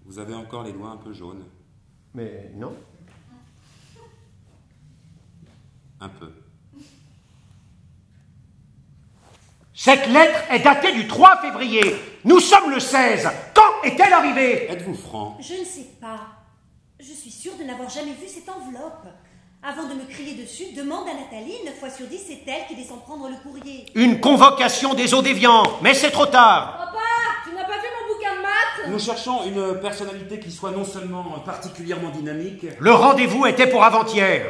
Vous avez encore les doigts un peu jaunes. Mais non. Un peu. Cette lettre est datée du 3 février. Nous sommes le 16. Quand est-elle arrivée? Êtes-vous franc? Je ne sais pas. Je suis sûre de n'avoir jamais vu cette enveloppe. Avant de me crier dessus, demande à Nathalie, 9 fois sur 10, c'est elle qui descend prendre le courrier. Une convocation des eaux déviants, mais c'est trop tard. Papa, tu n'as pas vu mon bouquin de maths? Nous cherchons une personnalité qui soit non seulement particulièrement dynamique... Le rendez-vous était pour avant-hier.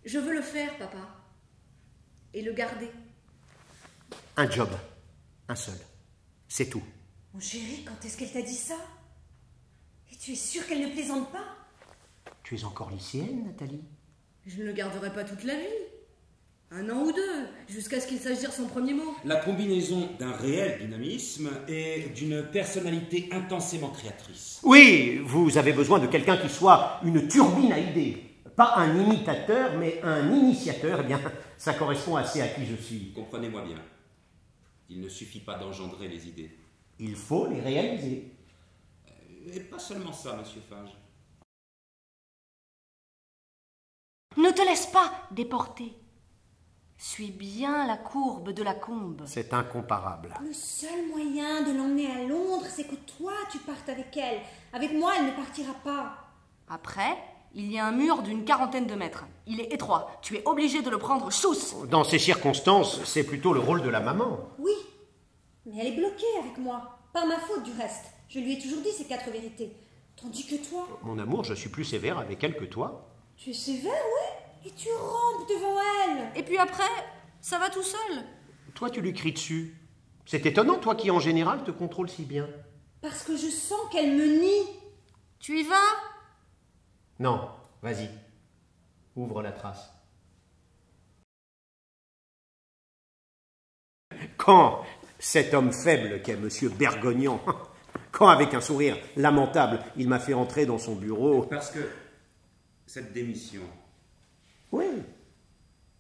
Je veux le faire, papa. Et le garder. Un job. Un seul. C'est tout. Mon chéri, quand est-ce qu'elle t'a dit ça? Et tu es sûre qu'elle ne plaisante pas? Tu es encore lycéenne, Nathalie? Je ne le garderai pas toute la vie. 1 an ou 2, jusqu'à ce qu'il sache dire son premier mot. La combinaison d'un réel dynamisme et d'une personnalité intensément créatrice. Oui, vous avez besoin de quelqu'un qui soit une turbine à idées. Pas un imitateur, mais un initiateur. Eh bien, ça correspond assez à qui je suis. Comprenez-moi bien. Il ne suffit pas d'engendrer les idées. Il faut les réaliser. Et pas seulement ça, monsieur Fage. Ne te laisse pas déporter. Suis bien la courbe de la combe. C'est incomparable. Le seul moyen de l'emmener à Londres, c'est que toi, tu partes avec elle. Avec moi, elle ne partira pas. Après, il y a un mur d'une 40aine de mètres. Il est étroit. Tu es obligé de le prendre chousse. Dans ces circonstances, c'est plutôt le rôle de la maman. Oui, mais elle est bloquée avec moi. Par ma faute, du reste. Je lui ai toujours dit ces 4 vérités. Tandis que toi... Mon amour, je suis plus sévère avec elle que toi. Tu es sévère, ouais? Et tu rampes devant elle. Et puis après, ça va tout seul. Toi, tu lui cries dessus. C'est étonnant, toi qui en général te contrôles si bien. Parce que je sens qu'elle me nie. Tu y vas? Non, vas-y. Ouvre la trace. Quand cet homme faible qu'est monsieur Bergognan, quand avec un sourire lamentable, il m'a fait entrer dans son bureau... Parce que cette démission... Oui.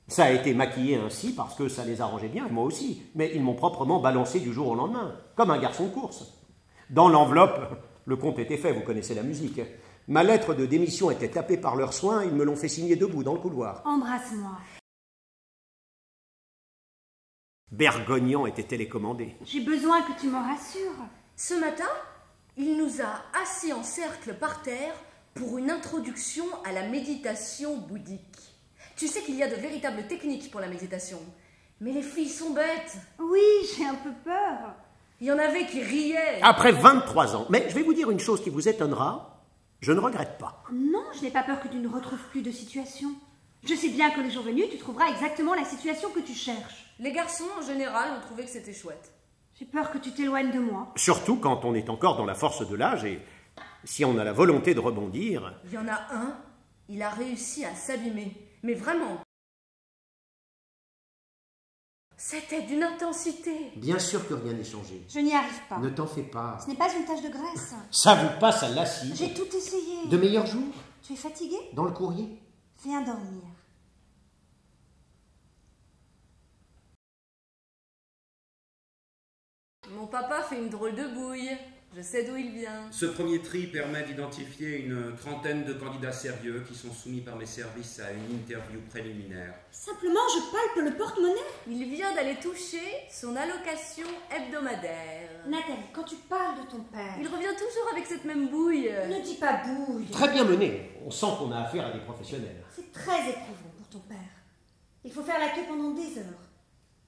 Ça a été maquillé ainsi parce que ça les arrangeait bien, et moi aussi. Mais ils m'ont proprement balancé du jour au lendemain, comme un garçon de course. Dans l'enveloppe, le compte était fait, vous connaissez la musique. Ma lettre de démission était tapée par leurs soins, ils me l'ont fait signer debout dans le couloir. Embrasse-moi. Bergognan était télécommandé. J'ai besoin que tu me rassures. Ce matin, il nous a assis en cercle par terre pour une introduction à la méditation bouddhique. Tu sais qu'il y a de véritables techniques pour la méditation. Mais les filles sont bêtes. Oui, j'ai un peu peur. Il y en avait qui riaient. Après 23 ans. Mais je vais vous dire une chose qui vous étonnera. Je ne regrette pas. Non, je n'ai pas peur que tu ne retrouves plus de situation. Je sais bien que le jour venu, tu trouveras exactement la situation que tu cherches. Les garçons, en général, ont trouvé que c'était chouette. J'ai peur que tu t'éloignes de moi. Surtout quand on est encore dans la force de l'âge et si on a la volonté de rebondir. Il y en a un, il a réussi à s'abîmer. Mais vraiment. C'était d'une intensité. Bien sûr que rien n'est changé. Je n'y arrive pas. Ne t'en fais pas. Ce n'est pas une tache de graisse. Ça vous passe à l'acide. J'ai tout essayé. De meilleurs jours. Tu es fatigué? Dans le courrier. Viens dormir. Mon papa fait une drôle de bouille. Je sais d'où il vient. Ce premier tri permet d'identifier une trentaine de candidats sérieux qui sont soumis par mes services à une interview préliminaire. Simplement, je palpe le porte-monnaie. Il vient d'aller toucher son allocation hebdomadaire. Nathalie, quand tu parles de ton père... Il revient toujours avec cette même bouille. Ne dis pas bouille. Très bien mené. On sent qu'on a affaire à des professionnels. C'est très éprouvant pour ton père. Il faut faire la queue pendant des heures.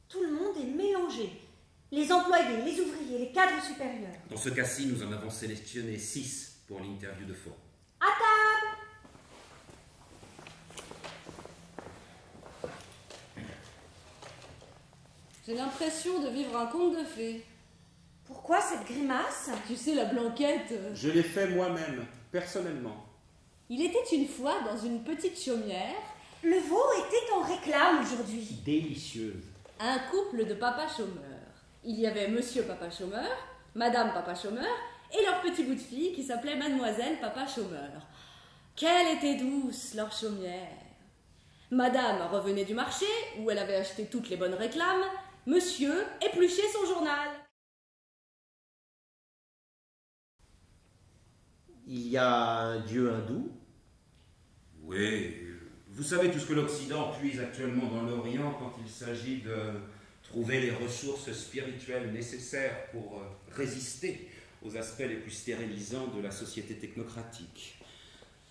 Tout le monde est mélangé. Les employés, les ouvriers, les cadres supérieurs. Dans ce cas-ci, nous en avons sélectionné 6 pour l'interview de fond. À table! J'ai l'impression de vivre un conte de fées. Pourquoi cette grimace? Tu sais, la blanquette. Je l'ai fait moi-même, personnellement. Il était une fois dans une petite chaumière Le veau était en réclame aujourd'hui. Délicieuse. un couple de papas chômeurs. Il y avait monsieur papa chômeur, madame papa chômeur et leur petit bout de fille qui s'appelait mademoiselle papa chômeur. Quelle était douce leur chaumière. Madame revenait du marché où elle avait acheté toutes les bonnes réclames monsieur épluchait son journal. Il y a un dieu hindou. Oui, vous savez tout ce que l'Occident puise actuellement dans l'Orient quand il s'agit de trouver les ressources spirituelles nécessaires pour résister aux aspects les plus stérilisants de la société technocratique.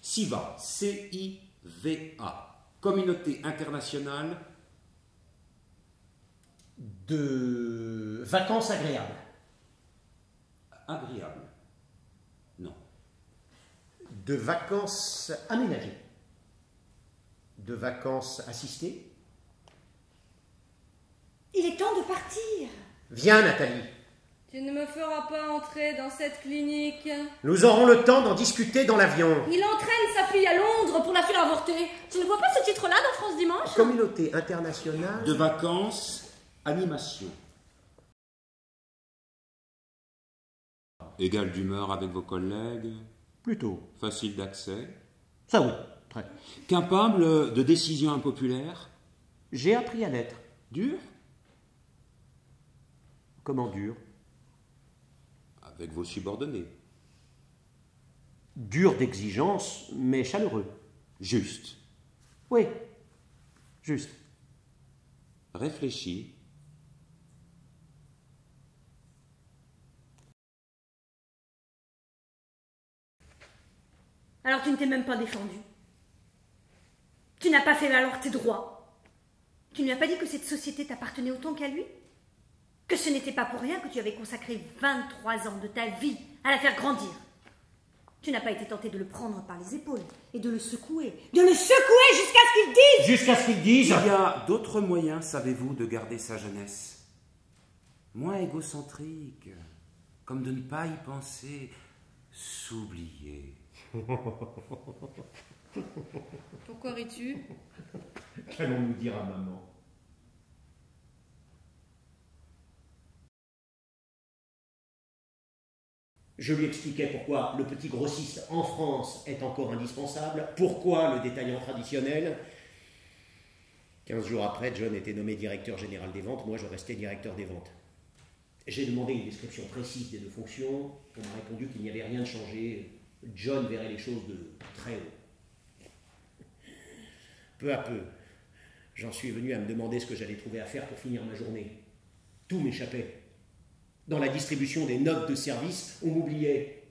CIVA, C-I-V-A, Communauté internationale De vacances agréables. agréable. Non. De vacances aménagées. De vacances assistées. Il est temps de partir. Viens, Nathalie. Tu ne me feras pas entrer dans cette clinique. Nous aurons le temps d'en discuter dans l'avion. Il entraîne sa fille à Londres pour la faire avorter. Tu ne vois pas ce titre-là dans France Dimanche? Communauté internationale. De vacances, animation. Égal d'humeur avec vos collègues, Plutôt. facile d'accès, Ça oui, très. capable de décisions impopulaires, J'ai appris à l'être. dur, Comment dur? avec vos subordonnés, Dur d'exigence, mais chaleureux. juste, Oui, juste. réfléchi, Alors tu ne t'es même pas défendu. Tu n'as pas fait valoir tes droits. Tu ne lui as pas dit que cette société t'appartenait autant qu'à lui? Que ce n'était pas pour rien que tu avais consacré 23 ans de ta vie à la faire grandir. Tu n'as pas été tenté de le prendre par les épaules et de le secouer. De le secouer jusqu'à ce qu'il dise! Jusqu'à ce qu'ils disent. Il y a d'autres moyens, savez-vous, de garder sa jeunesse. Moins égocentrique, comme de ne pas y penser, s'oublier. Pourquoi ris-tu? Qu'allons-nous dire à maman? Je lui expliquais pourquoi le petit grossiste en France est encore indispensable, pourquoi le détaillant traditionnel. 15 jours après, John était nommé directeur général des ventes, moi je restais directeur des ventes. J'ai demandé une description précise des deux fonctions, on m'a répondu qu'il n'y avait rien de changé, John verrait les choses de très haut. Peu à peu, j'en suis venu à me demander ce que j'allais trouver à faire pour finir ma journée. Tout m'échappait. Dans la distribution des notes de service, on m'oubliait.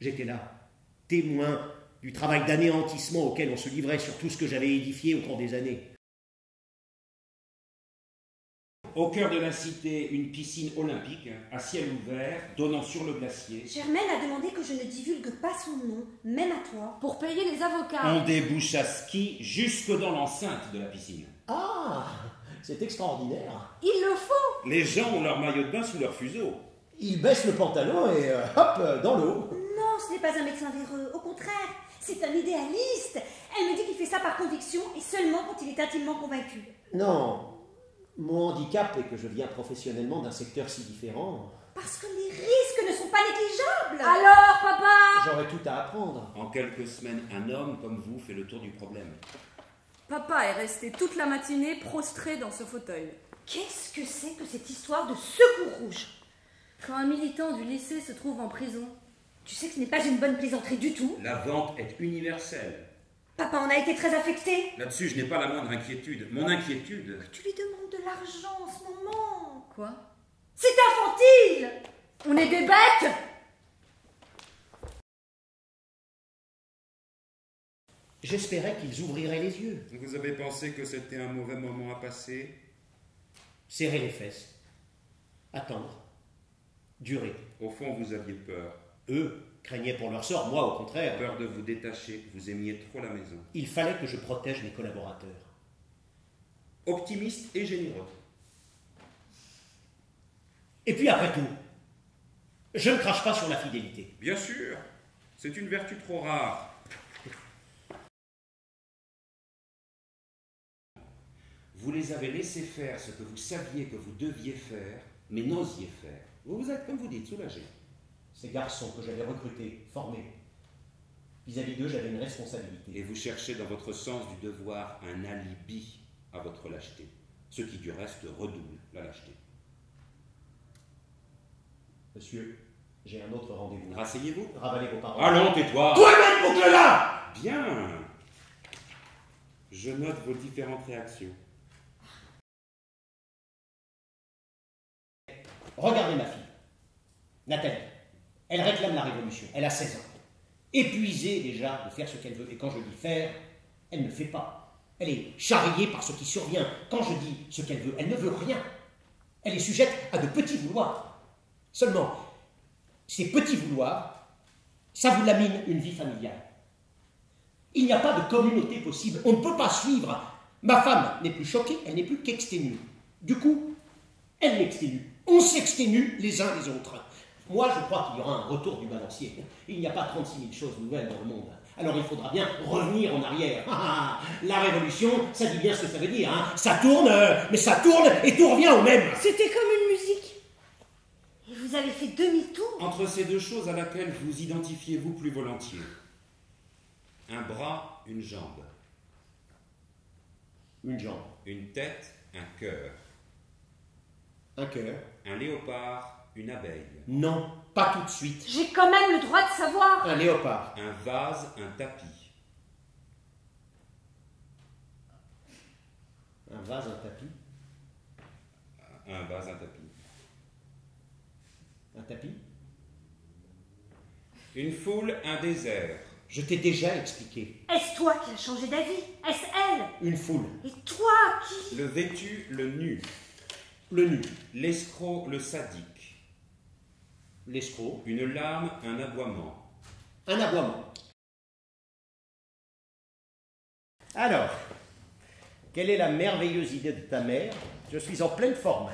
J'étais là, témoin du travail d'anéantissement auquel on se livrait sur tout ce que j'avais édifié au cours des années. Au cœur de la cité, une piscine olympique à ciel ouvert donnant sur le glacier. Germaine a demandé que je ne divulgue pas son nom, même à toi. Pour payer les avocats. On débouche à ski jusque dans l'enceinte de la piscine. Ah, c'est extraordinaire. Il le faut! Les gens ont leur maillot de bain sous leur fuseau. Il baisse le pantalon et hop, dans l'eau. Non, ce n'est pas un médecin véreux. Au contraire, c'est un idéaliste. Elle me dit qu'il fait ça par conviction et seulement quand il est intimement convaincu. Non, mon handicap est que je viens professionnellement d'un secteur si différent. Parce que les risques ne sont pas négligeables. Alors, papa? J'aurais tout à apprendre. En quelques semaines, un homme comme vous fait le tour du problème. Papa est resté toute la matinée prostré dans ce fauteuil. Qu'est-ce que c'est que cette histoire de secours rouge? Quand un militant du lycée se trouve en prison. Tu sais que ce n'est pas une bonne plaisanterie du tout. La vente est universelle. Papa en a été très affecté. Là-dessus, je n'ai pas la moindre inquiétude. Mon inquiétude, Tu lui demandes de l'argent en ce moment. Quoi? C'est infantile. On est des bêtes? J'espérais qu'ils ouvriraient les yeux. vous avez pensé que c'était un mauvais moment à passer? Serrer les fesses. Attendre. Durer. Au fond, vous aviez peur. Eux craignaient pour leur sort, moi au contraire. Peur de vous détacher, vous aimiez trop la maison. Il fallait que je protège mes collaborateurs. Optimiste et généreux. Et puis après tout, je ne crache pas sur la fidélité. Bien sûr, c'est une vertu trop rare. Vous les avez laissés faire ce que vous saviez que vous deviez faire, mais n'osiez faire. Vous vous êtes, comme vous dites, soulagé. Ces garçons que j'avais recrutés, formés, vis-à-vis d'eux, j'avais une responsabilité. Et vous cherchez dans votre sens du devoir un alibi à votre lâcheté. ce qui du reste redouble la lâcheté. Monsieur, j'ai un autre rendez-vous. Rasseyez-vous. Ravalez vos paroles. Allons, tais-toi. Toi-même, boucle-la! Bien. Je note vos différentes réactions. Regardez ma fille, Nathalie. Elle réclame la révolution. Elle a 16 ans. Épuisée déjà de faire ce qu'elle veut. Et quand je dis faire, elle ne fait pas. Elle est charriée par ce qui survient. Quand je dis ce qu'elle veut, elle ne veut rien. Elle est sujette à de petits vouloirs. Seulement, ces petits vouloirs, ça vous lamine une vie familiale. Il n'y a pas de communauté possible. On ne peut pas suivre. Ma femme n'est plus choquée, elle n'est plus qu'exténue. Du coup, elle m'exténue. On s'exténue les uns les autres. Moi, je crois qu'il y aura un retour du balancier. Il n'y a pas 36 000 choses nouvelles dans le monde. Alors il faudra bien revenir en arrière. La révolution, ça dit bien ce que ça veut dire. Hein. Ça tourne, mais ça tourne et tout revient au même. C'était comme une musique. Et vous avez fait demi-tour. Entre ces deux choses, à laquelle vous identifiez-vous plus volontiers? Un bras, une jambe. Une jambe. Une tête, un cœur. Un cœur. Un léopard, une abeille. Non, pas tout de suite. J'ai quand même le droit de savoir. Un léopard. Un vase, un tapis. Un vase, un tapis. Un vase, un tapis. Un tapis. Une foule, un désert. Je t'ai déjà expliqué. Est-ce toi qui as changé d'avis? Est-ce elle? Une foule. Et toi qui? Le vêtu, le nu. Le nu. L'escroc, le sadique. L'escroc. Une larme, un aboiement. Un aboiement. Alors, quelle est la merveilleuse idée de ta mère? Je suis en pleine forme.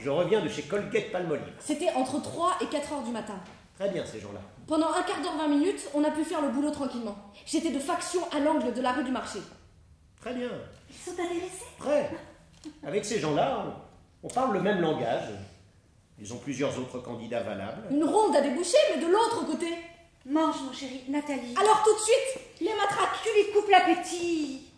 Je reviens de chez Colgate-Palmolive. C'était entre 3 et 4 heures du matin. Très bien, ces gens-là. Pendant un quart d'heure, 20 minutes, on a pu faire le boulot tranquillement. J'étais de faction à l'angle de la rue du marché. Très bien. Ils sont intéressés. Très. Avec ces gens-là, on parle le même langage. Ils ont plusieurs autres candidats valables. Une ronde a débouché, mais de l'autre côté. Mange, mon chéri, Nathalie. Alors tout de suite, les matraques. Tu lui coupes l'appétit.